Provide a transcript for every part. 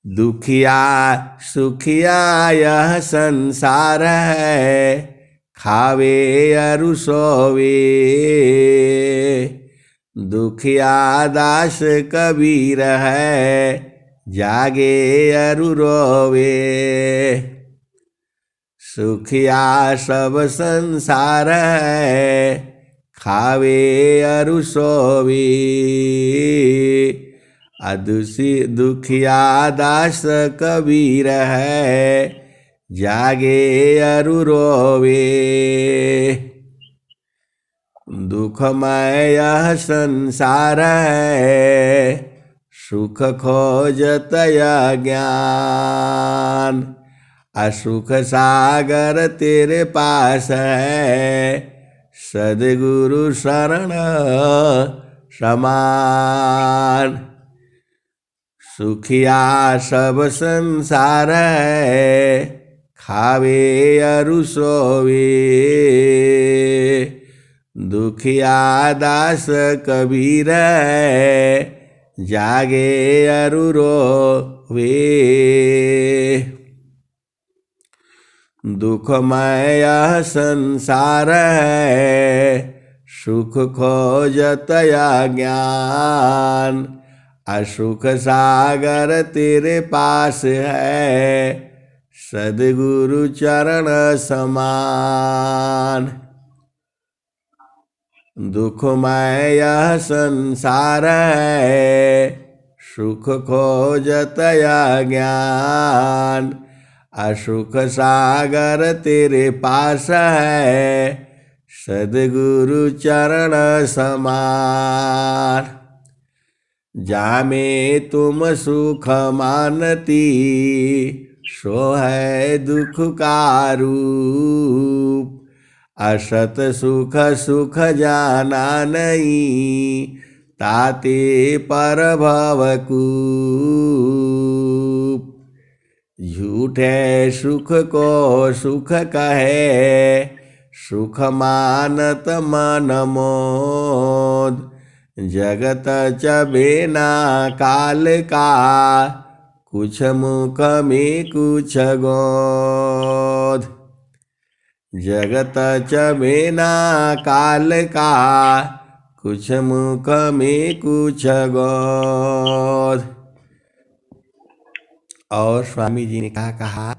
दुखिया सुखिया यह संसार है, खावे अरु सोवे। दुखिया दास कबीर है, जागे अरु रोवे। सुखिया सब संसार है, खावे अरु सोवे। दुखिया दास कबीर है, जागे अरु रोवे। दुखमय यह संसार है, सुख खोजत ज्ञान। असुख सागर तेरे पास है, सद्गुरु शरण समान। सुखिया सब संसार है, खावे अरु सोवे। दुखिया दास कबीर है, जागे अरु रोवे। दुखमय यह संसार है, सुख खोजत ज्ञान। असुख सागर तेरे पास है, सद्गुरु चरण समान। दुखमय यह संसार है, सुख खोजत ज्ञान। असुख सागर तेरे पास है, सद्गुरु चरण समान। जामे तुम सुख मानती, सो है दुख का रूप। असत सुख सुख जाना नहीं, ताते पर भवकूप। झूठे सुख को सुख कहे, सुख मानत मन मोद। जगत चबेना काल का, कुछ मुख में कुछ गोद। जगत चबेना काल का, कुछ मुख में कुछ गोद। और स्वामी जी ने कहा,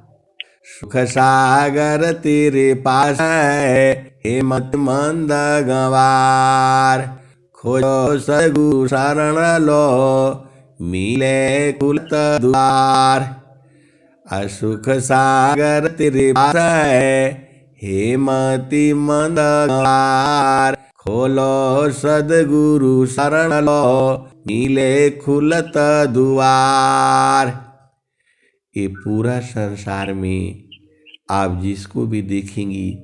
सुख सागर तेरे पास है, हे मत मंद गंवार। खोजो सद्गुरु शरण लो, मिले खुलत द्वार। असुख सागर तेरे पास है, हे मति मंद गंवार। खोलो सद्गुरु शरण लो, मिले खुलत द्वार। ये पूरा संसार में आप जिसको भी देखेंगी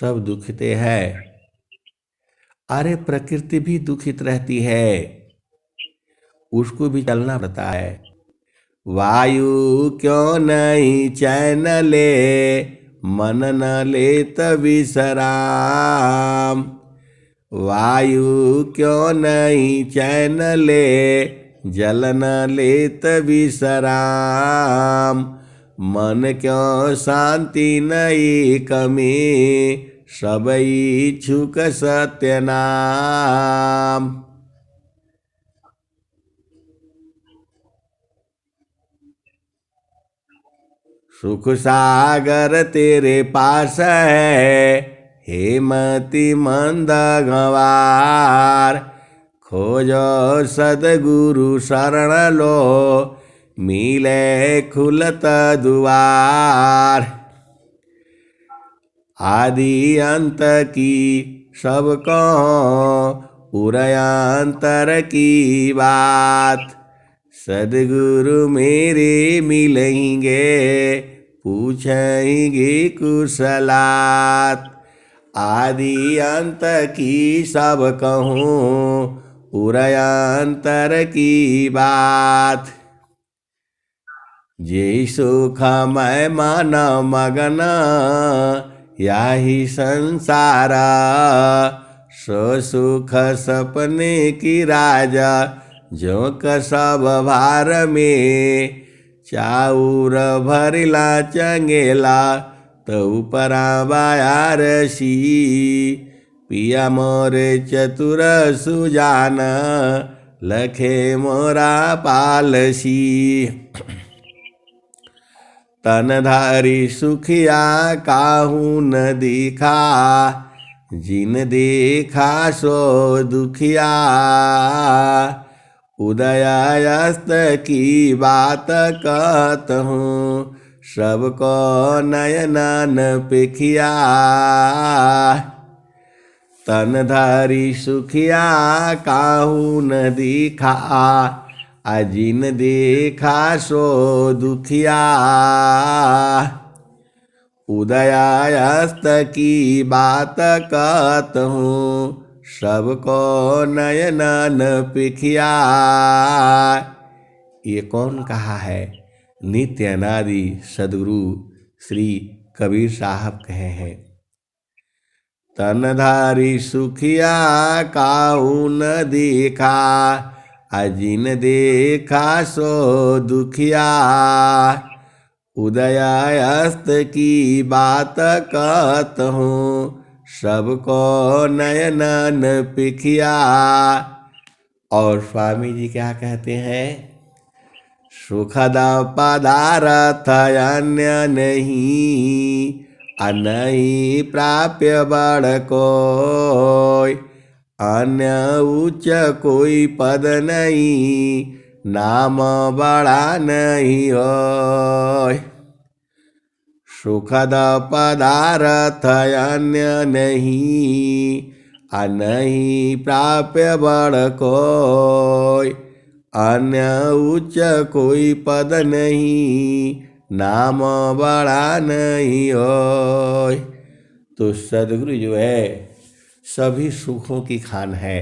सब दुखते हैं। अरे प्रकृति भी दुखित रहती है, उसको भी चलना पड़ता है। वायु क्यों नहीं चैन ले, मन न लेत विश्राम। वायु क्यों नहीं चैन ले, जल न लेत विश्राम। मन क्यों शांति नहीं कमी, सब इच्छुक सत्य नाम। सुख सागर तेरे पास है, हे मति मंद गंवार। खोजो सद्गुरु शरण लो, मिले खुलत द्वार। आदि अंत की सब कहो, उरयांतर की बात। सद्गुरु मेरे मिलेंगे, पूछेंगे कुशलात। आदि अंत की सब कहूँ, उरयांतर की बात। जे सुख मैं मन मगन, याही संसारा। सो सुख सपने की राजा, जो सब भार में। चाउर भरिला चंगेला तऊ परा बायारसी पिया मोरे चतुर सुजान लखे मोरा पालसी तनधारी सुखिया काहू न दिखा जिन देखा सो दुखिया उदयास्त की बात कहत हूँ सबको नयनन पेखिया तनधारी सुखिया काहू न दिखा अजिन देखा सो दुखिया उदयास्त की बात कहत हूँ सबको नयनन पिखिया। ये कौन कहा है? नित्य अनादि सदगुरु श्री कबीर साहब कहे हैं। तनधारी सुखिया काहू न देखा अजिन देखा सो दुखिया उदयास्त की बात कहत हूँ सबको नयनन पिखिया। और स्वामी जी क्या कहते हैं? सुखद पदार्थ अन्य नहीं अनही प्राप्य बड़ कोई अन्य उच्च कोई पद नहीं नाम बड़ा नहीं होय। सुखद पदार्थ अन्य नहीं अनही प्राप्य बड़ कोई अन्य उच्च कोई पद नहीं नाम बड़ा नहीं होय। तो सदगुरु जो है सभी सुखों की खान है।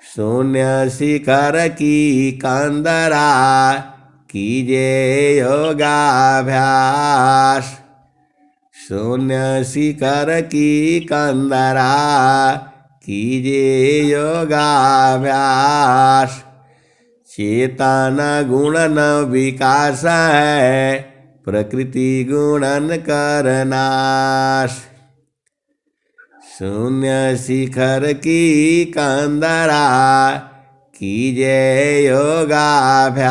शून्य शिखर की कंदरा कीजिए योगाभ्यास शून्य शिखर की कंदरा कीजिए योगाभ्यास चेतन गुणन विकास है प्रकृति गुणन करनाश शून्य शिखर की कंदरा कीजिए योगाभ्यास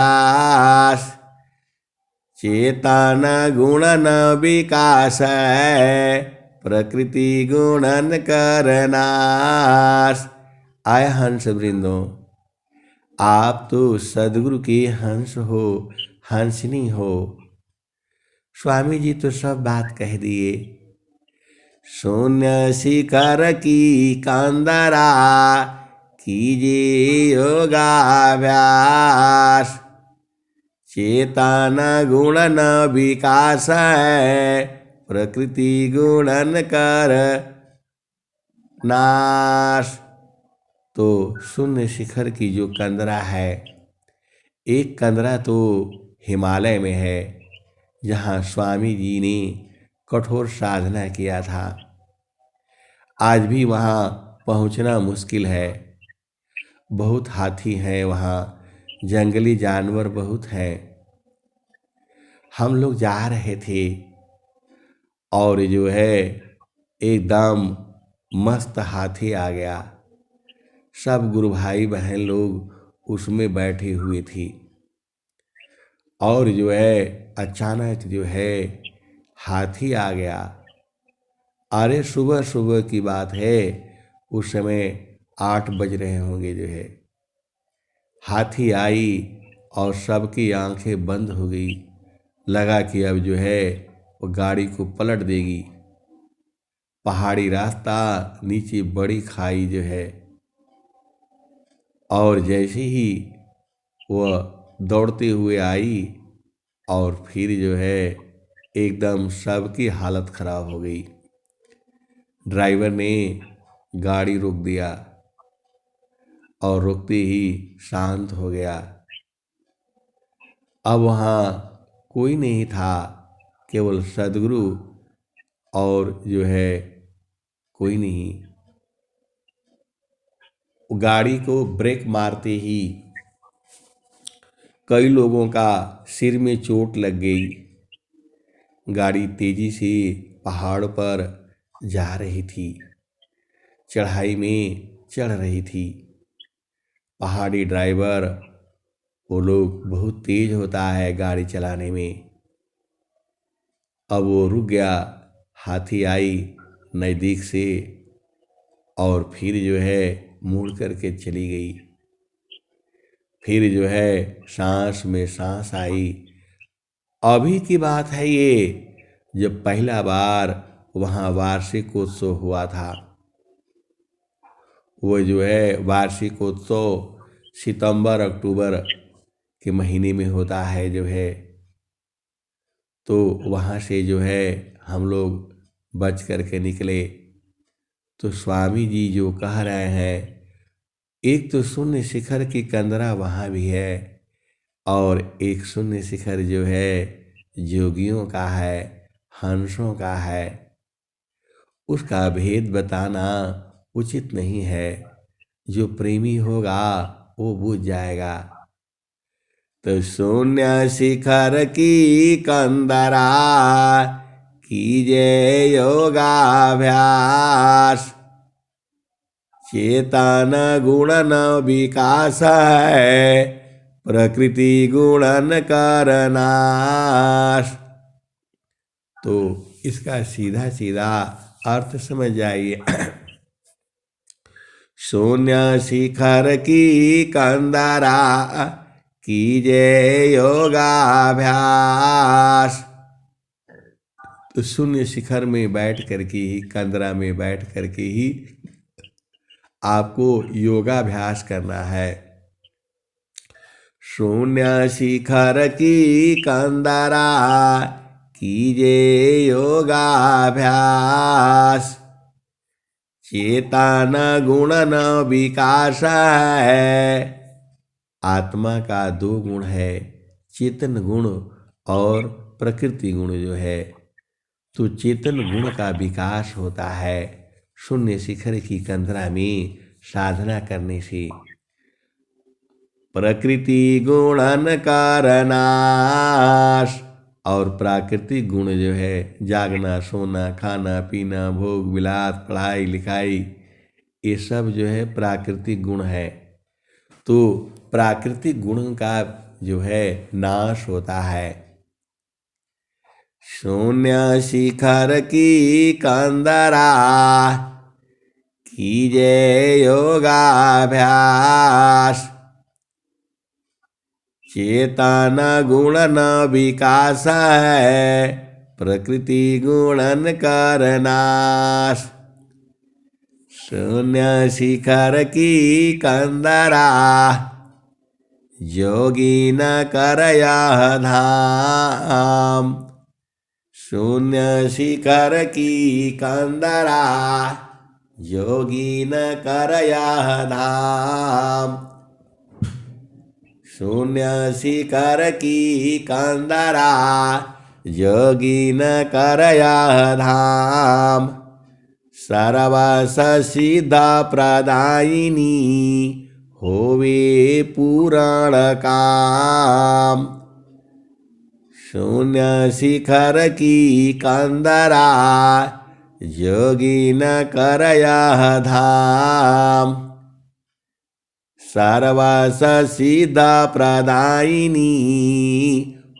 चेतन गुणन विकास है प्रकृति गुणन करनाश। आय हंस वृंदो, आप तो सदगुरु के हंस हो, हंसनी हो। स्वामी जी तो सब बात कह दिए। शून्य शिखर की कंदरा कीजिए योगाभ्यास चेतन गुणन विकास है प्रकृति गुणन कर नाश। तो शून्य शिखर की जो कंदरा है, एक कंदरा तो हिमालय में है जहाँ स्वामी जी ने कठोर साधना किया था। आज भी वहाँ पहुँचना मुश्किल है। बहुत हाथी हैं वहाँ, जंगली जानवर बहुत हैं। हम लोग जा रहे थे और जो है एकदम मस्त हाथी आ गया। सब गुरु भाई बहन लोग उसमें बैठे हुए थी और जो है अचानक जो है हाथी आ गया। अरे सुबह सुबह की बात है, उस समय 8 बज रहे होंगे। जो है हाथी आई और सबकी आंखें बंद हो गई। लगा कि अब जो है वो गाड़ी को पलट देगी। पहाड़ी रास्ता, नीचे बड़ी खाई जो है, और जैसे ही वह दौड़ते हुए आई और फिर जो है एकदम सबकी हालत खराब हो गई। ड्राइवर ने गाड़ी रोक दिया और रुकते ही शांत हो गया। अब वहाँ कोई नहीं था, केवल सदगुरु और जो है कोई नहीं। गाड़ी को ब्रेक मारते ही कई लोगों का सिर में चोट लग गई। गाड़ी तेजी से पहाड़ पर जा रही थी, चढ़ाई में चढ़ रही थी। पहाड़ी ड्राइवर, वो लोग बहुत तेज होता है गाड़ी चलाने में। अब वो रुक गया, हाथी आई नज़दीक से और फिर जो है मुड़ करके चली गई। फिर जो है सांस में सांस आई। अभी की बात है ये, जब पहला बार वहाँ वार्षिकोत्सव हुआ था। वो जो है वार्षिकोत्सव सितंबर अक्टूबर के महीने में होता है जो है। तो वहाँ से जो है हम लोग बच करके निकले। तो स्वामी जी जो कह रहे हैं, एक तो शून्य शिखर की कंदरा वहाँ भी है और एक शून्य शिखर जो है जोगियों का है, हंसों का है। उसका भेद बताना उचित नहीं है। जो प्रेमी होगा वो बुझ जाएगा। तो शून्य शिखर की कंदरा कीजिए योगाभ्यास, चेतन गुणन विकास है, प्रकृति गुणन करनाश। तो इसका सीधा सीधा अर्थ समझ जाइए। शून्य शिखर की कंदरा कीजिए योगाभ्यास। तो शून्य शिखर में बैठ करके ही, कंदरा में बैठ करके ही आपको योगाभ्यास करना है। शून्य शिखर की कंदरा कीजिए योगाभ्यास, चेतन गुणन विकास है। आत्मा का दो गुण है, चेतन गुण और प्रकृति गुण जो है। तो चेतन गुण का विकास होता है शून्य शिखर की कंदरा में साधना करने से। प्रकृति गुणन करनाश, और प्राकृतिक गुण जो है जागना, सोना, खाना पीना, भोग विलास, पढ़ाई लिखाई, ये सब जो है प्राकृतिक गुण है। तो प्राकृतिक गुण का जो है नाश होता है। शून्य शिखर की कंदरा कीजिए योगाभ्यास, चेतन गुणन विकास है, प्रकृति गुणन करनाश। शून्य शिखर की कंदरा योगी न करया धाम। शून्य शिखर की कंदरा योगी न करया धाम। शून्य शिखर की कंदरा योगी न करया धाम। सर्वस सिद्ध प्रदायिनी होवे पूरण काम। शून्य शिखर की कंदरा योगी न करया धाम। सर्वस सिद्ध प्रदायिनी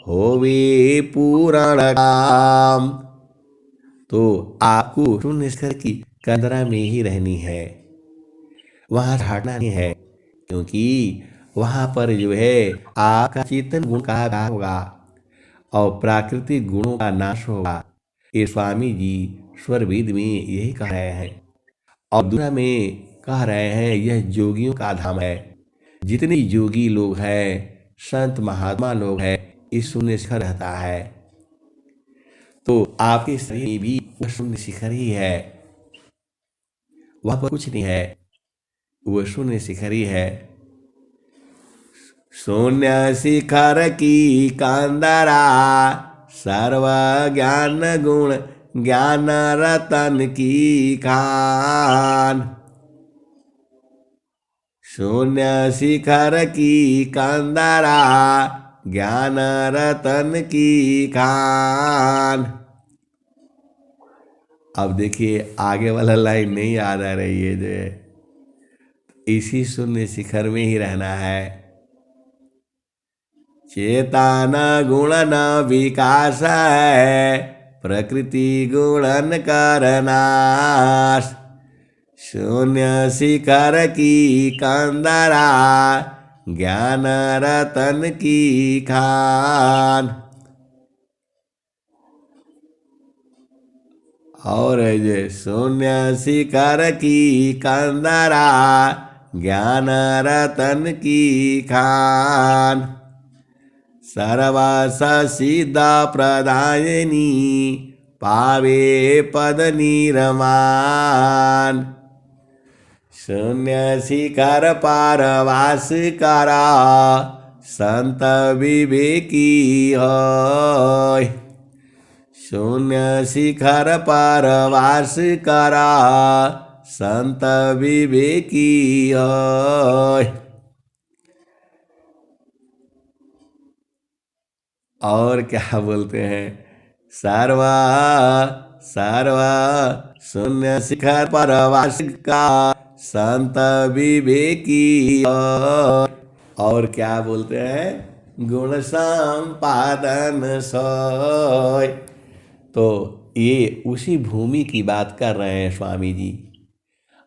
होवे पूरण काम। तो आपको शून्य शिखर की कंदरा में ही रहनी है, वहां हटना नहीं है। क्योंकि वहां पर जो है आपका चेतन गुण का विकास होगा और प्राकृतिक गुणों का नाश होगा। ये स्वामी जी स्वरवेद में यही कह रहे हैं। और दूसरा में कह रहे हैं यह जोगियों का धाम है। जितने योगी लोग हैं, संत महात्मा लोग हैं, इस शून्य शिखर रहता है। तो आपके शरीर में भी वह शून्य शिखर ही है, वहां पर कुछ नहीं है, वह शून्य शिखर ही है। शून्य शिखर की कंदरा सर्व ज्ञान गुण ज्ञान रतन की खान। शून्य शिखर की कंदरा, ज्ञान रतन की खान। अब देखिए आगे वाला लाइन नहीं याद आ रही है, जो है इसी शून्य शिखर में ही रहना है। चेतन गुणन विकास है, प्रकृति गुणन करनाश। शून्य शिखर की कंदरा, ज्ञान रतन की खान। और ये शून्य शिखर की कंदरा, ज्ञान रतन की खान। सर्वस सिद्ध प्रदायिनी, पावे पद निर्माण। शून्य शिखर पार वास करा, संत विवेकी होय। शून्य शिखर पार वास करा, संत विवेकी होय। और क्या बोलते हैं, सर्वा सर्वा शून्य शिखर पर वास का, संत विवेकी होय। और क्या बोलते हैं, गुण संपादन सोय। तो ये उसी भूमि की बात कर रहे हैं स्वामी जी।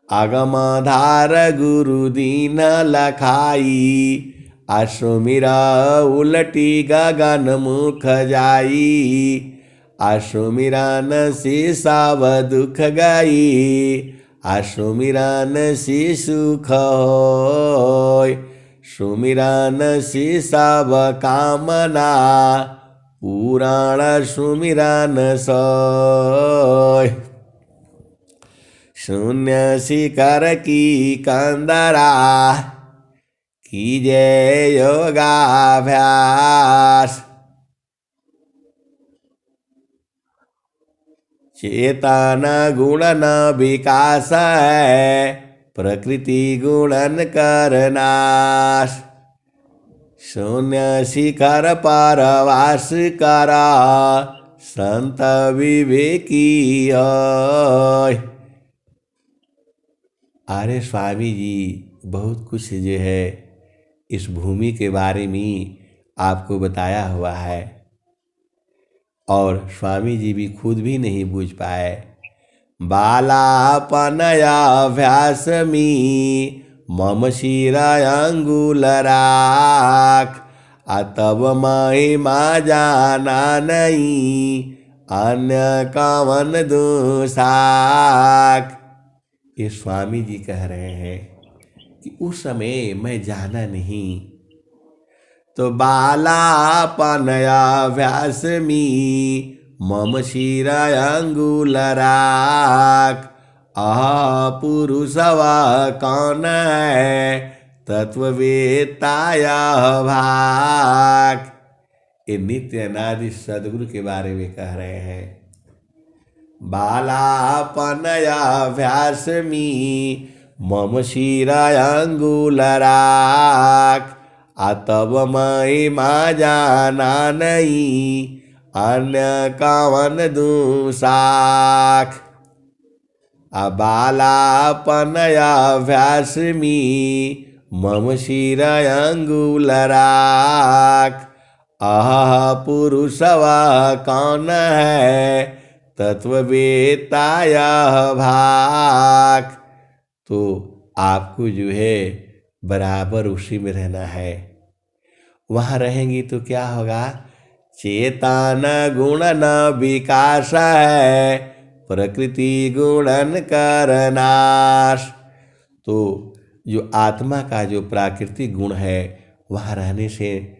आगम धार गुरु दीन लखाई, अश्वमेरा उलटी गगन मुख जाई। अश्वमेरान से सब दुख गई, अश्वमेरान से सुख होय। सुमिरन से सब कामना, पुराण सुमिरन सोय। शून्य शिखर की कंदरा, कीजिए योगाभ्यास। चेतन गुणन विकास है, प्रकृति गुणन करनाश। शून्य शिखर पर वास करा, संत विवेकी होय। अरे स्वामी जी बहुत कुछ जो है इस भूमि के बारे में आपको बताया हुआ है, और स्वामी जी भी खुद भी नहीं बूझ पाए। बालापनयाभ्यास में मम शिरा अंगुल राख, तब महिमा जाना नहीं, अन्य कवन दुसाख। ये स्वामी जी कह रहे हैं कि उस समय मैं जाना नहीं, तो बालापनयाभ्यास में मम शिरा अंगुल राख। पुरुषवा कौन है, तत्ववेत्ताया भाग। ये नित्य अनादि सदगुरु के बारे में कह रहे हैं। बालापनयाभ्यास में मम शिरा अंगुल राख, तब महिमा जाना नहीं, अन्य कवन दुसाख। बालापनयाभ्यास में मम शिरा अंगुल राख। पुरुषवा कौन है, तत्ववेत्ताया भाग। तो आपको जो है बराबर उसी में रहना है। वहाँ रहेंगी तो क्या होगा, चेतन गुणन विकास है, प्रकृति गुणन करनाश। तो जो आत्मा का जो प्राकृतिक गुण है वहाँ रहने से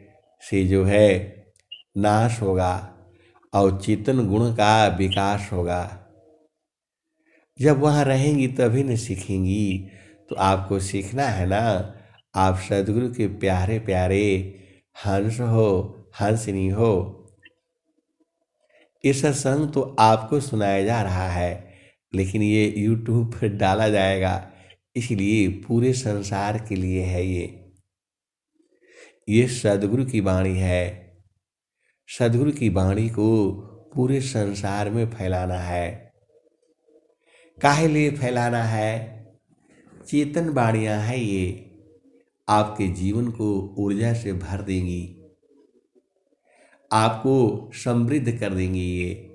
जो है नाश होगा, और चेतन गुण का विकास होगा। जब वहाँ रहेंगी तभी न सीखेंगी। तो आपको सीखना है ना, आप सदगुरु के प्यारे प्यारे हंस हो, हंसनी हो। ये सत्संग तो आपको सुनाया जा रहा है, लेकिन ये YouTube पर डाला जाएगा, इसलिए पूरे संसार के लिए है ये सद्गुरु की वाणी है। सद्गुरु की वाणी को पूरे संसार में फैलाना है। काहे लिए फैलाना है? चेतन वाणियाँ हैं ये, आपके जीवन को ऊर्जा से भर देंगी, आपको समृद्ध कर देंगी।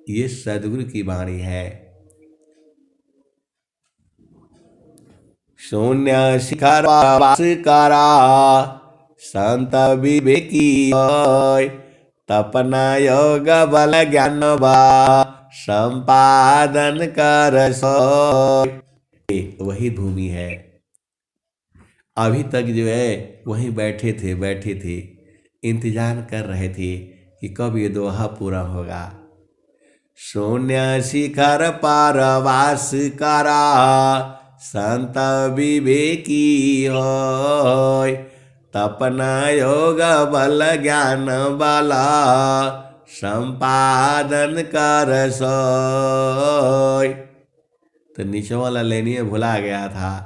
ये सद्गुरु की वाणी है। शून्य शिखर वास करा संत विवेकी होय, तपना योग बल ज्ञान बा संपादन कर सोय। वही भूमि है। अभी तक जो है वहीं बैठे थे इंतजार कर रहे थे कि कब ये दोहा पूरा होगा। शून्य शिखर पार वास करा संत विवेकी होय, तपना योग बल ज्ञान बला संपादन कर सोय। तो नीचे वाला लेनिए भुला गया था,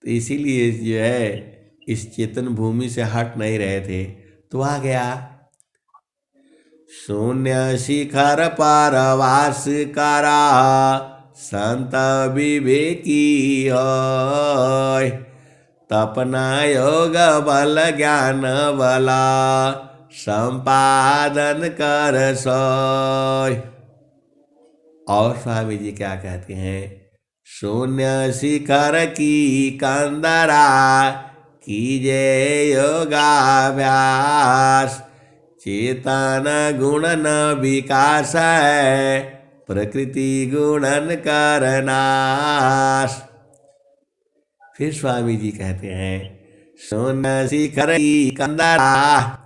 तो इसीलिए जो है इस चेतन भूमि से हट नहीं रहे थे, तो आ गया। शून्य शिखर पार वास करा संत विवेकी होय, तपना योग बल ज्ञान बला संपादन कर सोय। और स्वामी जी क्या कहते हैं? शून्य शिखर की कंदरा कीजे योगाभ्यास, चेतन गुणन विकास है प्रकृति गुणन करनाश। फिर स्वामी जी कहते हैं शून्य शिखर की कंदरा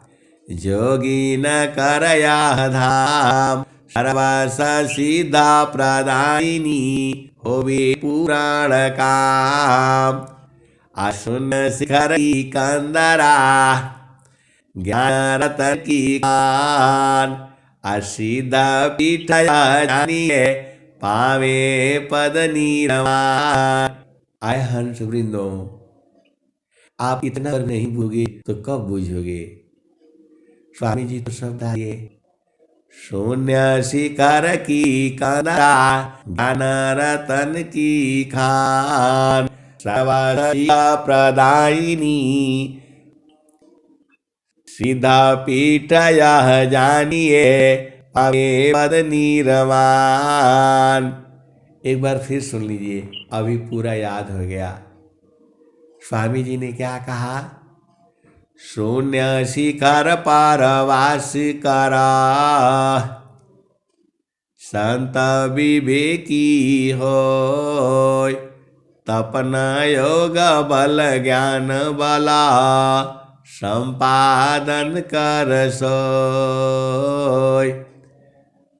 जोगी न करया धाम, सर्वस सिद्धा प्रदायिनी होवे पुराण काम। शून्य शिखर की कंदरा ज्ञान रतन की खान, असिद्ध पीठ जानिए पावे पद निर्वाण। आय हंस वृंदो, आप इतना नहीं बूझोगे तो कब बूझोगे? स्वामी जी तो शब्द आए शून्य शिखर की कंदरा ज्ञान रतन की खान, सर्वसिद्धा प्रदायिनी सीधा पीठ यह जानिए पावे पद निर्वाण। एक बार फिर सुन लीजिए, अभी पूरा याद हो गया। स्वामी जी ने क्या कहा? शून्य शिखर पार वास करा संत विवेकी होय, तपना योग बल ज्ञान बला संपादन कर सोय।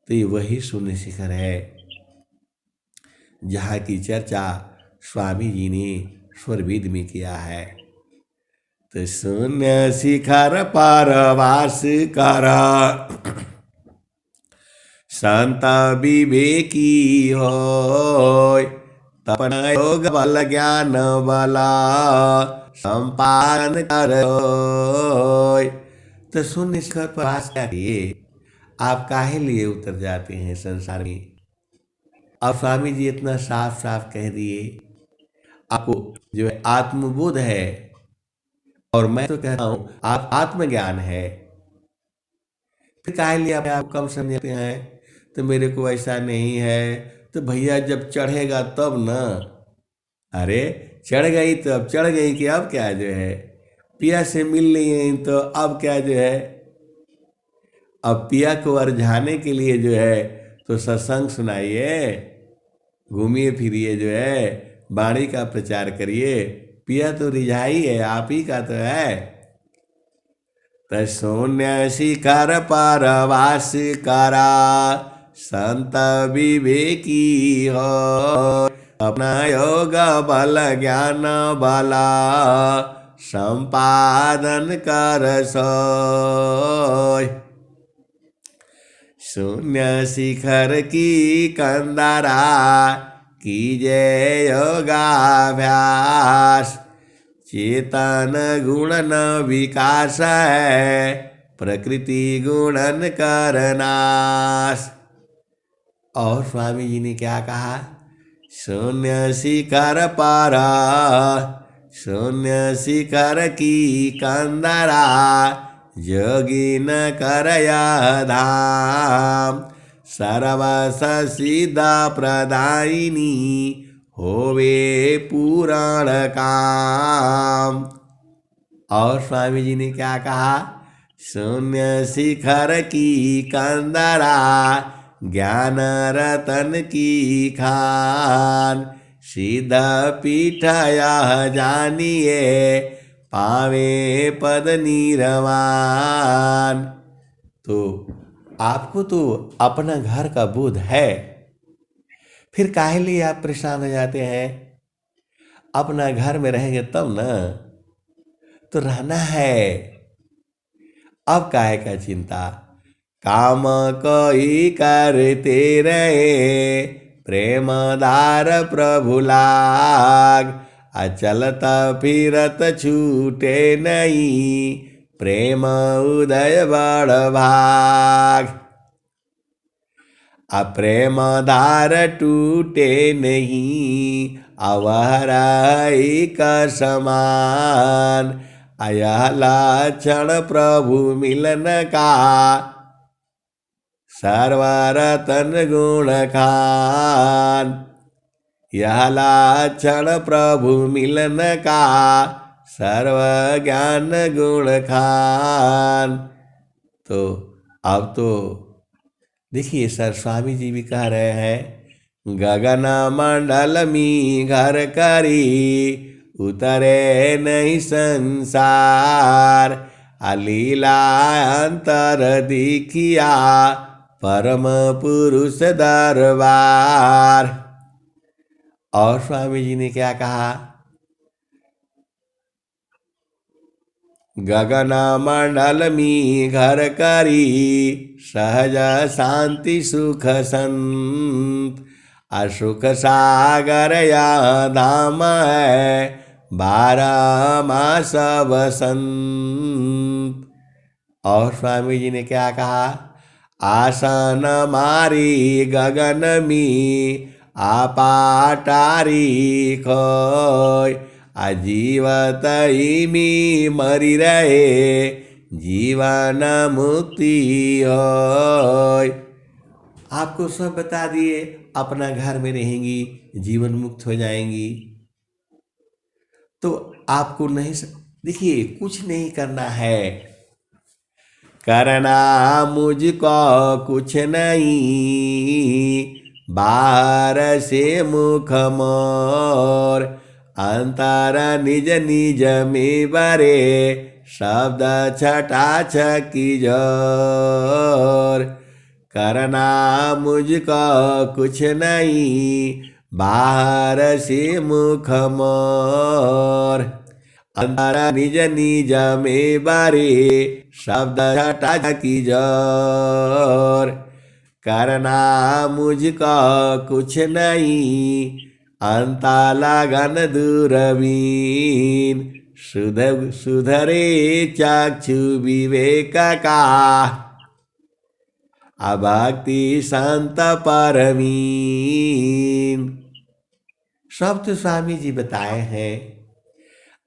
तो ये वही शून्य शिखर है जहाँ की चर्चा स्वामी जी ने स्वरवेद में किया है। तो शून्य शिखर पार वास करा संत विवेकी होय, तपना योग बल ज्ञान बला संपादन करोय। तो शून्य शिखर पर वास करिए। आप काहे लिए उतर जाते हैं संसार में? अब स्वामी जी इतना साफ साफ कह दिए, आपको जो है आत्मबोध है, और मैं तो कहता हूं आप आत्मज्ञान है। फिर काहे लिए अपने आप कम समझते हैं? तो मेरे को ऐसा नहीं है, तो भैया जब चढ़ेगा तब ना। अरे चढ़ गई तो अब चढ़ गई कि अब क्या जो है, पिया से मिल नहीं है तो अब क्या जो है, अब पिया को अरझाने के लिए जो है तो सत्संग सुनाइए, घूमिए फिरिए, जो है वाणी का प्रचार करिए। पिया तो रिझाई है, आप ही का तो है। तो शून्य शिखर पर वास करा संत विवेकी हो, अपना योग बल ज्ञान बला संपादन कर सोय। शून्य शिखर की कंदरा कीजे योगाभ्यास। चेतन गुणन विकास है, प्रकृति गुणन करनाश। और स्वामी जी ने क्या कहा? शून्य शिखर पर शून्य शिखर की कंदरा, जोगी न करय धाम। सर्वस सिद्ध प्रदायिनी, होवे पूरण काम। और स्वामी जी ने क्या कहा? शून्य शिखर की कंदरा, ज्ञान रतन की खान। सिद्ध पीठ यह जानिए, पावे पद निर्वाण। तो आपको तो अपना घर का बोध है, फिर काहे लिए आप परेशान हो जाते हैं? अपना घर में रहेंगे तब ना, तो रहना है, अब काहे का चिंता? काम कोई करते रहे, प्रेमदार प्रभु लाग। अचलत फिरत छूटे नहीं, प्रेम उदय बड़ भाग। अप्रेमदार टूटे नहीं, अवहरा एक समान। यह लक्षण प्रभु मिलन का, सर्वरतन गुण खान। यह लक्षण प्रभु मिलन का, सर्व ज्ञान गुण खान। तो अब तो देखिए सर, स्वामी जी भी कह रहे हैं, गगन मंडल में घर करी, उतरे नहीं संसार। अलीला अंतर दिखिया, परम पुरुष दरबार। और स्वामी जी ने क्या कहा? गगन मंडल में घर करी, सहज शांति सुख संत। असुख सागर या धाम है, 12 मास बसंत। और स्वामी जी ने क्या कहा? आसन मारी गगन में, आपाटारी खोय। अजीवत में मरी रहे, जीवन मुक्ति होय। आपको सब बता दिए, अपना घर में रहेंगी, जीवन मुक्त हो जाएंगी। तो आपको नहीं देखिए, कुछ नहीं करना है, करना मुझको कुछ नहीं। बाहर से मुख मोर, अंतर निज निज में बरे। शब्द छटा छकी जोर, करना मुझको कुछ नहीं। बाहर से मुख मोर, अंतर निज निज में बारे। शब्द छटा की जोर, करना मुझको कुछ नहीं। अंता लगन दूरबीन, सुधरे चक्षु विवेक का। अभक्ति संत परमीन। सब तो स्वामी जी बताए हैं,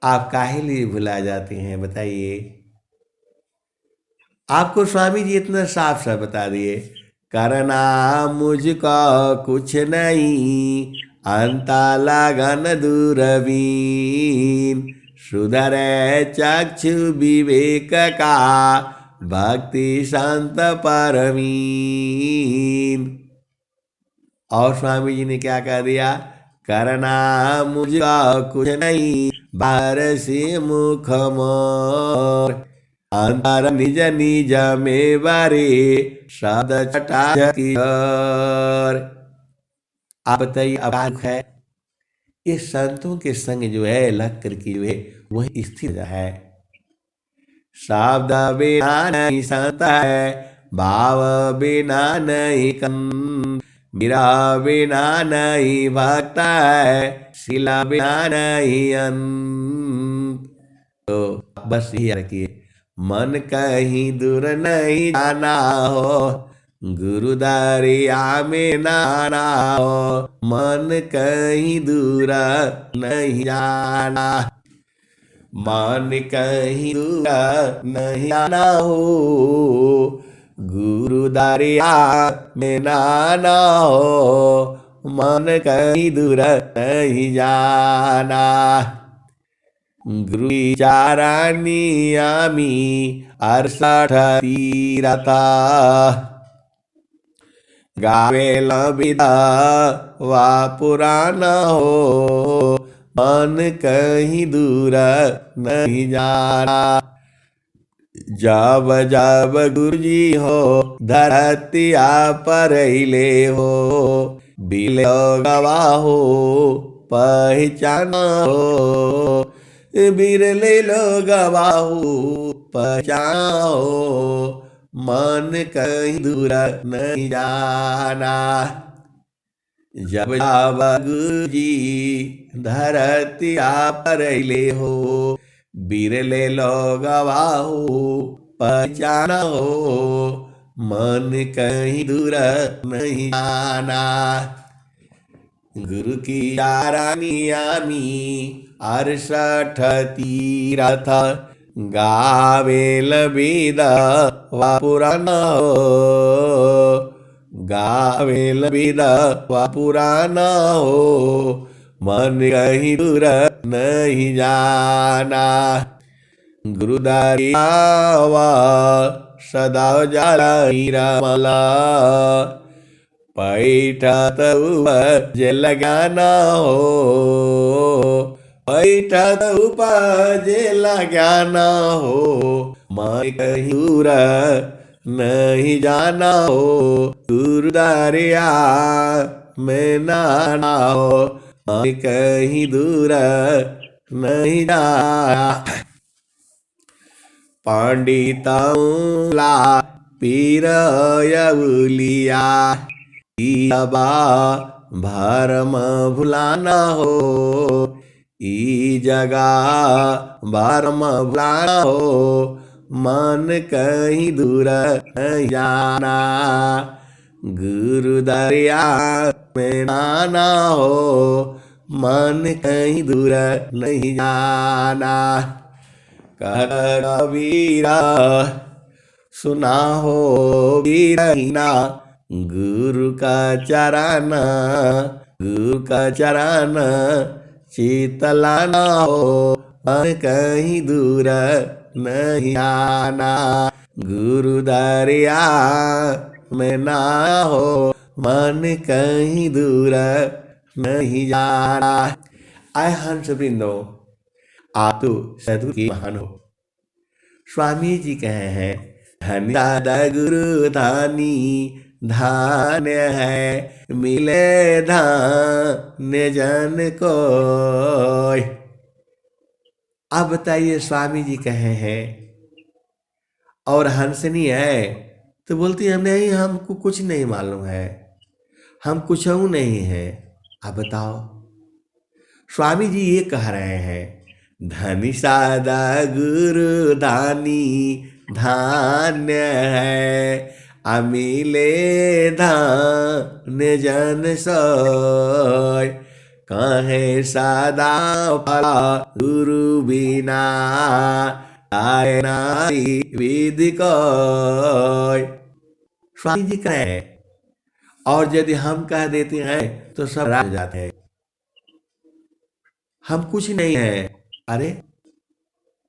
आप काहे लिए भुला जाते हैं बताइए? आपको स्वामी जी इतना साफ साफ बता दिए, करना मुझको कुछ नहीं। अंता लगन दूरबीन, सुधरे चक्षु विवेक का। भक्ति संत परमीन। और स्वामी जी ने क्या कह दिया? करना मुझको कुछ नहीं, बाहर से मुख मोर। अंतर निज निज में बारे, शब्द छटा की ओर। आप बताइए, अब है इस संतों के संग जो है लग करके जो है वही स्थिर है। शब्द बिना नहीं संत है, भाव बिना नहीं कंत। मीरा बिना नहीं भागता है, शिला बिना नहीं अंत। तो बस ये रखिए, मन कहीं दूर नहीं जाना हो, गुरु दरिया में नाना हो। मन कहीं दूर नहीं जाना, मन कहीं दूर नहीं जाना हो, गुरु दरिया में नाना हो। मन कहीं दूर नहीं जाना, गुरु चारानी आमी 68 तीरथा, गावेल विदा वा पुराण हो। मन कहीं दूर नहीं जाना, जब जब गुरुजी हो धरतिया पर हिले हो। बिले गवाहो पहचाना हो, बिरले लो गवाहो पहचाना हो। मन कहीं दूर नहीं जाना, जब जब गुरुजी धरतिया पर हिले हो। बिरले लो गवाहो पहचाना हो, मन कहीं दूर नहीं जाना। गुरु की चारानी आमी 68 तीरथ, गावेल वेद वा पुराण हो। गावेल वेद वा पुराण हो, मन कहीं दूर नहीं जाना। गुरु दरियावा सदा जाला हीरामला, पैठत उपज लगाना हो। पैठत उपज लगाना हो, मन कहीं दूर नहीं जाना हो। गुरु दरिया में नाना हो, मन कहीं दूर नहीं जाना। पंडितौला पीर यवलिया, बा भरम भुलाना हो। ई जगह भरम भुलाना हो, मन कहीं दूर नहीं जाना। गुरु दरिया में नाना हो, मन कहीं दूर नहीं जाना। कबीरा सुना हो वीरहीना, गुरु का चरण, गुरु का चरण शीतलाना हो। मन कहीं दूर नहीं आना, गुरु दरिया में ना हो। मन कहीं दूर नहीं जाना। आय हंस वृंदो, आप तो सदगुरु की महान हो। स्वामी जी कहे हैं, धन्य दादा गुरु धानी, धान्य है मिले धान्य जन को। अब बताइए, स्वामी जी कहे हैं और हंसनी है तो बोलती है नहीं, हमको कुछ नहीं मालूम है, हम कुछ नहीं है। अब बताओ, स्वामी जी ये कह रहे हैं, धनी सादा गुरु धानी, धान्य है अमिले धान्य जन सोय। कहे सादा फला गुरु बिना, आए नारी विधि कोय। स्वामी जी कहे, और यदि हम कह देते हैं तो सब राज जाते हैं, हम कुछ नहीं है। अरे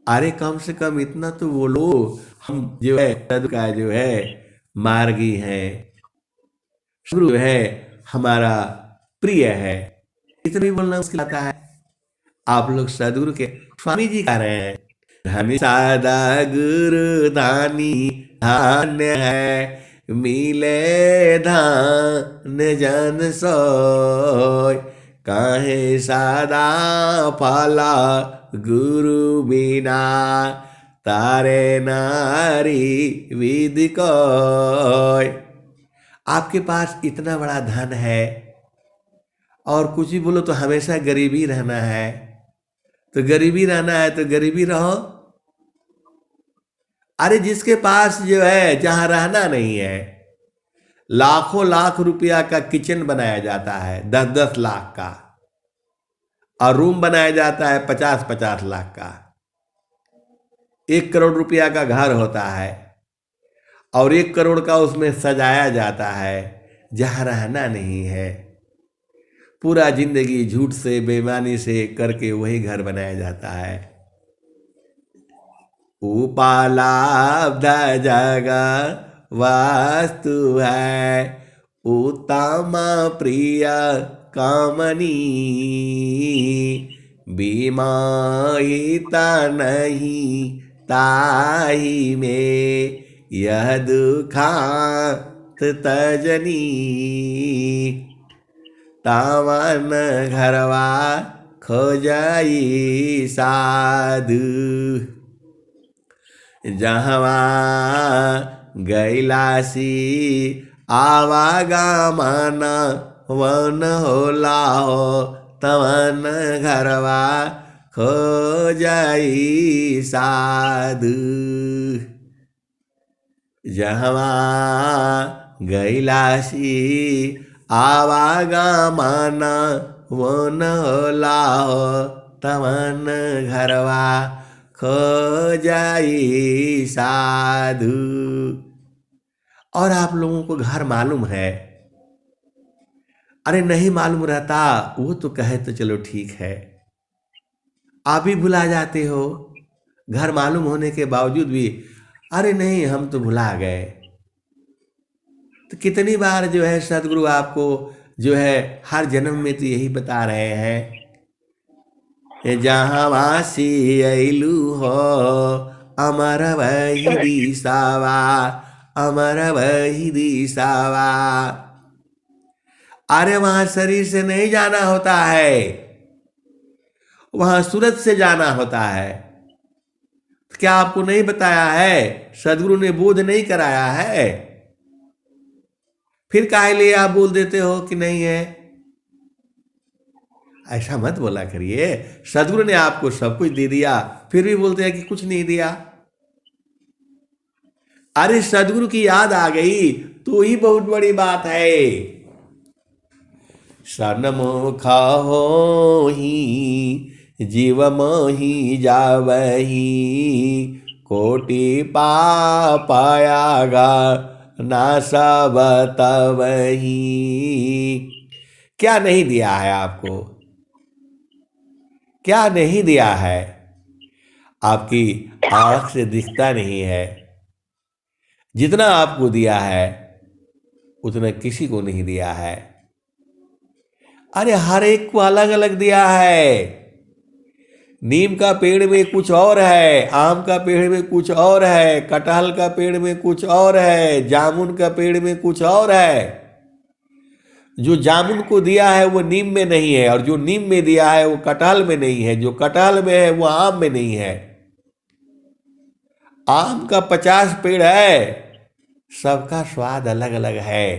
अरे कम से कम इतना तो बोलो, हम जो है सद का जो है मार्गी है, गुरु है, हमारा प्रिय है, इतना भी बोलना मुश्किल आता है। आप लोग सदगुरु के स्वामी जी कह रहे हैं, धनी सादा गुरु धानी, धान्य है मिले धान्य जन सोय। काहे सादा फला गुरु बिना, तारे नारी विधि कोय। आपके पास इतना बड़ा धन है और कुछ भी बोलो तो हमेशा गरीबी रहना है, तो गरीबी रहना है तो गरीबी रहो। अरे जिसके पास जो है जहां रहना नहीं है, लाखों लाख रुपया का किचन बनाया जाता है, 10-10 लाख का, और रूम बनाया जाता है 50-50 लाख का, 1 करोड़ रुपया का घर होता है और 1 करोड़ का उसमें सजाया जाता है, जहां रहना नहीं है। पूरा जिंदगी झूठ से बेईमानी से करके वही घर बनाया जाता है। उपालाब्ध जग वास्तु है, उत्तम प्रिय कामनी, बीमाहिता नहीं ताही में, यह दुखांत तजनी, तावन घरवा खोजाई साधु, जहवा गैलासी आवागमन वन होला हो, तवन घरवा खोजाई साधु, जहवा गैलासी आवागमन वन होला हो, तवन घरवा खोजाई साधु। और आप लोगों को घर मालूम है? अरे नहीं मालूम रहता वो तो कहे तो चलो ठीक है, आप भी भुला जाते हो। घर मालूम होने के बावजूद भी अरे नहीं हम तो भुला गए। तो कितनी बार जो है सदगुरु आपको जो है हर जन्म में तो यही बता रहे हैं, जहाँ वासी अइलू हो अमर वही दिशावा, अमर वही दिशावा। अरे वहां शरीर से नहीं जाना होता है, वहां सूरत से जाना होता है। क्या आपको नहीं बताया है? सदगुरु ने बोध नहीं कराया है? फिर काहे लिए आप बोल देते हो कि नहीं है? ऐसा मत बोला करिए। सदगुरु ने आपको सब कुछ दे दिया, फिर भी बोलते हैं कि कुछ नहीं दिया। अरे सदगुरु की याद आ गई तो ही बहुत बड़ी बात है। सनमुख हो ही जीव मोहि जावही, कोटि पापायागा नासा बतावही। क्या नहीं दिया है आपको? क्या नहीं दिया है? आपकी आंख से दिखता नहीं है। जितना आपको दिया है उतना किसी को नहीं दिया है। अरे हर एक को अलग अलग दिया है। नीम का पेड़ में कुछ और है, आम का पेड़ में कुछ और है, कटहल का पेड़ में कुछ और है, जामुन का पेड़ में कुछ और है। जो जामुन को दिया है वो नीम में नहीं है, और जो नीम में दिया है वो कटहल में नहीं है, जो कटहल में है वो आम में नहीं है। आम का 50 पेड़ है, सबका स्वाद अलग अलग है।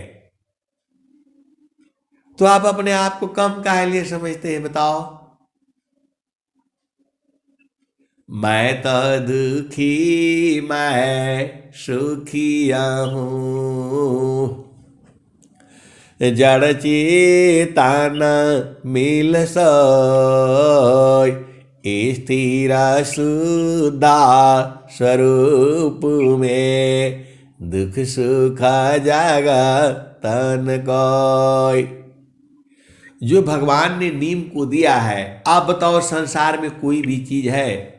तो आप अपने आप को कम काहे लिए समझते हैं बताओ? मैं तो दुखी मैं सुखिया हूँ, जड़ चेतन मिल सोय, स्थिरा शुद्धा स्वरूप में, दुख सुख जागा तन कोय। जो भगवान ने नीम को दिया है, आप बताओ संसार में कोई भी चीज है?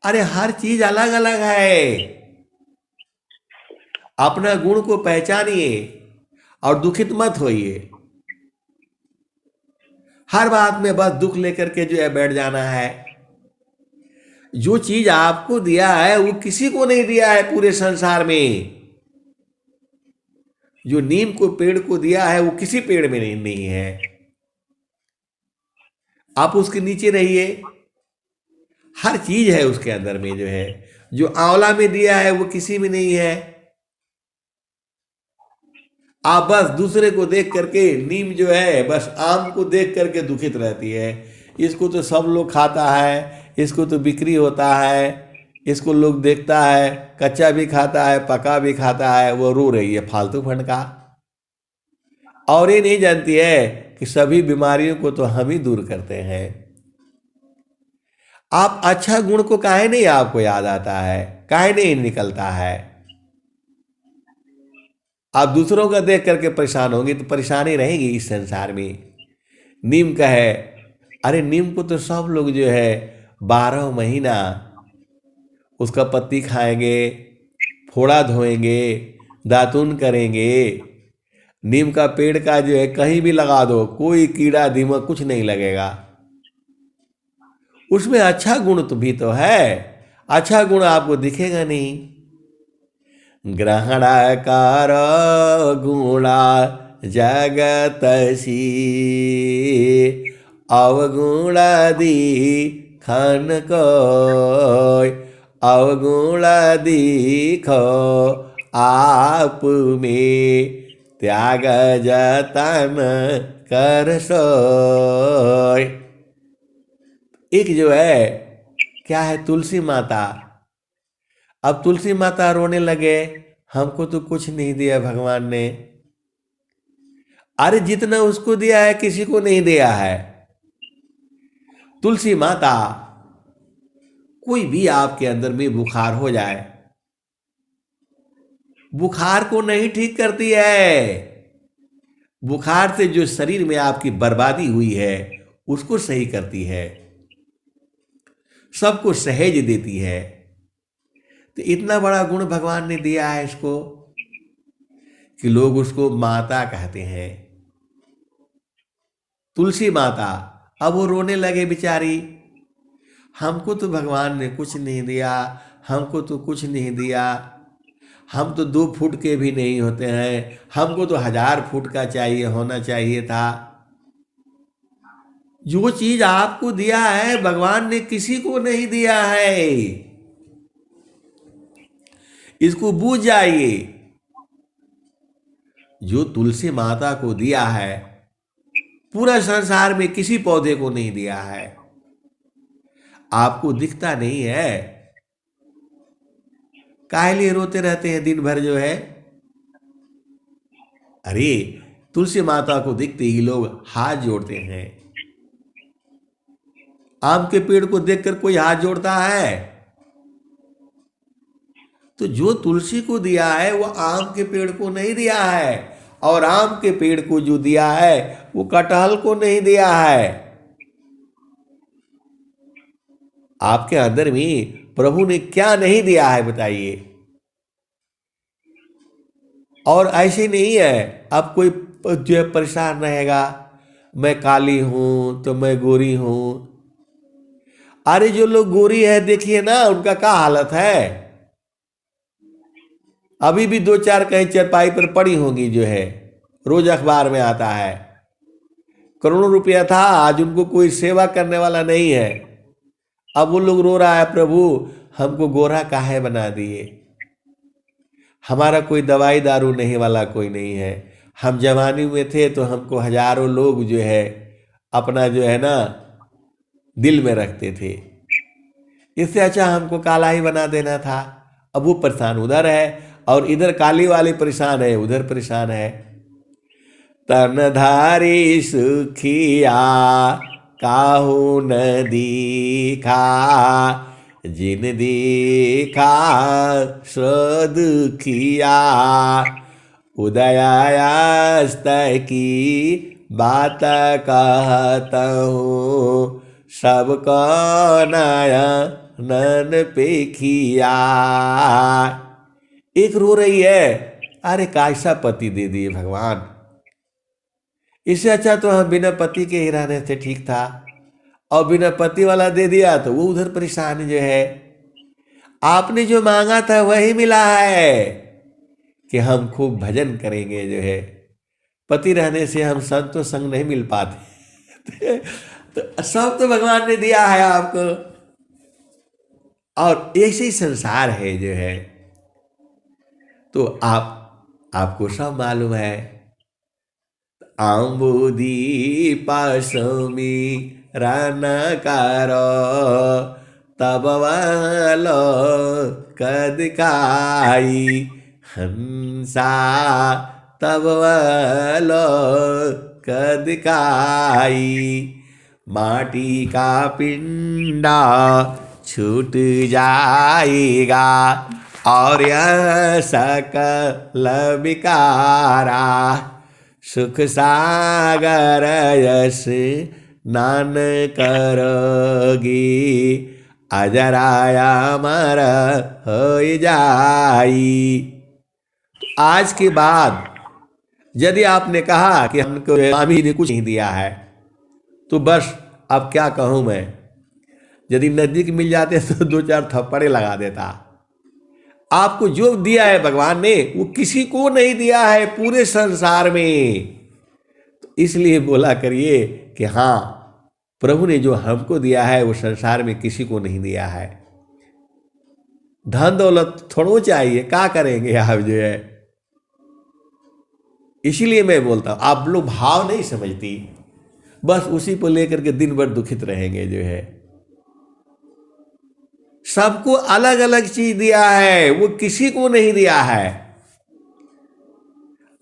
अरे हर चीज अलग अलग है। अपना गुण को पहचानिए और दुखित मत होइए। हर बात में बस दुख लेकर के जो है बैठ जाना है। जो चीज आपको दिया है वो किसी को नहीं दिया है पूरे संसार में। जो नीम को पेड़ को दिया है वो किसी पेड़ में नहीं है। आप उसके नीचे रहिए, हर चीज है उसके अंदर में जो है। जो आंवला में दिया है वो किसी में नहीं है। आप बस दूसरे को देख करके, नीम जो है बस आम को देख करके दुखित रहती है, इसको तो सब लोग खाता है, इसको तो बिक्री होता है, इसको लोग देखता है, कच्चा भी खाता है पका भी खाता है, वो रो रही है फालतू फंड का। और ये नहीं जानती है कि सभी बीमारियों को तो हम ही दूर करते हैं। आप अच्छा गुण को काहे नहीं आपको याद आता है, काहे नहीं निकलता है? आप दूसरों का देख करके परेशान होंगे तो परेशानी रहेगी इस संसार में। नीम का है, अरे नीम को तो सब लोग जो है 12 महीना उसका पत्ती खाएंगे, फोड़ा धोएंगे, दातुन करेंगे। नीम का पेड़ का जो है कहीं भी लगा दो, कोई कीड़ा दीमक कुछ नहीं लगेगा। उसमें अच्छा गुण तो भी तो है, अच्छा गुण आपको दिखेगा नहीं। ग्रहणाकार गुणा जगतसी, अवगुणादि खन कोय, अवगुणा दिखो आप में, त्याग जतन कर सोय। एक जो है क्या है, तुलसी माता। अब तुलसी माता रोने लगे, हमको तो कुछ नहीं दिया भगवान ने। अरे जितना उसको दिया है किसी को नहीं दिया है। तुलसी माता, कोई भी आपके अंदर में बुखार हो जाए, बुखार को नहीं ठीक करती है, बुखार से जो शरीर में आपकी बर्बादी हुई है उसको सही करती है, सबको सहेज देती है। तो इतना बड़ा गुण भगवान ने दिया है इसको कि लोग उसको माता कहते हैं, तुलसी माता। अब वो रोने लगे बेचारी, हमको तो भगवान ने कुछ नहीं दिया, हमको तो कुछ नहीं दिया, हम तो 2 फुट के भी नहीं होते हैं, हमको तो 1000 फुट का चाहिए, होना चाहिए था। जो चीज आपको दिया है भगवान ने किसी को नहीं दिया है, इसको बूझ जाइए। जो तुलसी माता को दिया है पूरा संसार में किसी पौधे को नहीं दिया है। आपको दिखता नहीं है, काहे लिए रोते रहते हैं दिन भर जो है? अरे तुलसी माता को दिखते ही लोग हाथ जोड़ते हैं। आम के पेड़ को देखकर कोई हाथ जोड़ता है? तो जो तुलसी को दिया है वो आम के पेड़ को नहीं दिया है, और आम के पेड़ को जो दिया है वो कटहल को नहीं दिया है। आपके अंदर में प्रभु ने क्या नहीं दिया है बताइए? और ऐसे नहीं है अब कोई जो है परेशान रहेगा, मैं काली हूं तो मैं गोरी हूं। अरे जो लोग गोरी है देखिए ना उनका क्या हालत है, अभी भी 2-4 कहीं चरपाई पर पड़ी होंगी, जो है रोज अखबार में आता है। करोड़ों रुपया था, आज उनको कोई सेवा करने वाला नहीं है। अब वो लोग रो रहा है, प्रभु हमको गोरा काहे बना दिए, हमारा कोई दवाई दारू नहीं वाला कोई नहीं है। हम जवानी में थे तो हमको हजारों लोग जो है अपना जो है ना दिल में रखते थे, इससे अच्छा हमको काला ही बना देना था। अब वो परेशान उधर है और इधर काली वाली परेशान है, उधर परेशान है। तनधारी सुखिया काहू न दीखा, जिन दीखा दुखिया, उदयास्त की बात कहता हूँ, सबको नयन पेखिया। एक रो रही है, अरे कैसा पति दे दिए भगवान, इससे अच्छा तो हम बिना पति के ही रहने से ठीक था, और बिना पति वाला दे दिया तो वो उधर परेशान जो है। आपने जो मांगा था वही मिला है कि हम खूब भजन करेंगे, जो है पति रहने से हम संतों संग नहीं मिल पाते। तो सब तो भगवान ने दिया है आपको, और ऐसे ही संसार है जो है। तो आपको सब मालूम है आंबुदी पासमी रनकारो तब वालो कदकाई हंसा तब वालो कदकाई माटी का पिंडा छूट जाएगा और यह सकल विकारा सुख सागर यश स्नान करोगी अजराया मर हो जाई। आज के बाद यदि आपने कहा कि हमको स्वामी ने कुछ नहीं दिया है तो बस अब क्या कहूँ मैं, यदि नजदीक मिल जाते तो दो चार थप्पड़े लगा देता। आपको जो दिया है भगवान ने वो किसी को नहीं दिया है पूरे संसार में। तो इसलिए बोला करिए कि हाँ, प्रभु ने जो हमको दिया है वो संसार में किसी को नहीं दिया है। धन दौलत थोड़ो चाहिए, क्या करेंगे आप जो है। इसीलिए मैं बोलता हूं आप लोग भाव नहीं समझती, बस उसी को लेकर के दिन भर दुखित रहेंगे जो है। सबको अलग अलग चीज दिया है, वो किसी को नहीं दिया है।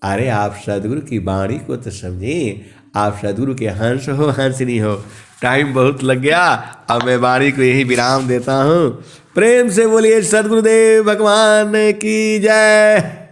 अरे आप सदगुरु की वाणी को तो समझिए, आप सदगुरु के हंस हो हंसनी हो। टाइम बहुत लग गया, अब मैं वाणी को यही विराम देता हूं। प्रेम से बोलिए सदगुरुदेव भगवान की जय।